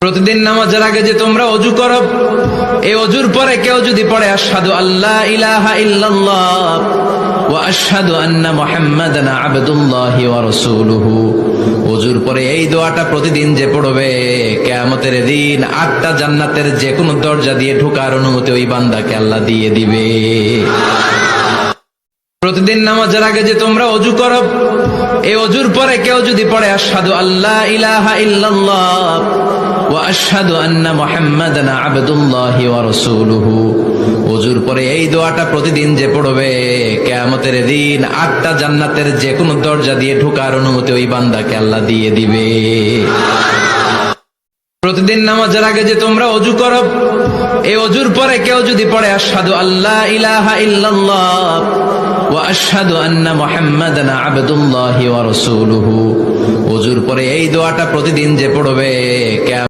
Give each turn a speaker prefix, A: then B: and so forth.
A: প্রতিদিন নামাজের আগে যে তোমরা ওযু করো, এই ওযুর পরে কেউ যদি পড়ে আশহাদু আল্লা ইলাহা ইল্লাল্লাহ ওয়া আশহাদু আন্না মুহাম্মাদান আবদুল্লাহি ওয়া রাসূলুহু, ওযুর পরে এই দোয়াটা প্রতিদিন যে পড়বে, কিয়ামতের দিন 8টা জান্নাতের যে কোনো দরজা দিয়ে ঢোকার অনুমতি ওই বান্দাকে আল্লাহ দিয়ে দিবে। প্রতিদিন নামাজের আগে যে তোমরা ওযু করো, এই ওযুর পরে কেউ যদি পড়ে আশহাদু আল্লা ইলাহা ইল্লাল্লাহ ওয়া আশহাদু আন্না মুহাম্মাদান আবদুল্লাহি ওয়া রাসূলুহু, ওযুর পরে এই দোয়াটা প্রতিদিন যে পড়বে, কিয়ামতের দিন 8টা জান্নাতের যে কোনো দরজা দিয়ে ঢোকার অনুমতি ওই বান্দাকে আল্লাহ দিয়ে দিবে। প্রতিদিন নামাজের আগে যে তোমরা ওযু করো, এই ওযুর পরে কেউ যদি পড়ে আশহাদু আল্লা ইলাহা ইল্লাল্লাহ ওয়া আশহাদু আন্না মুহাম্মাদান আবদুল্লাহি ওয়া রাসূলুহু, ওযুর পরে এই দোয়াটা প্রতিদিন যে পড়বে,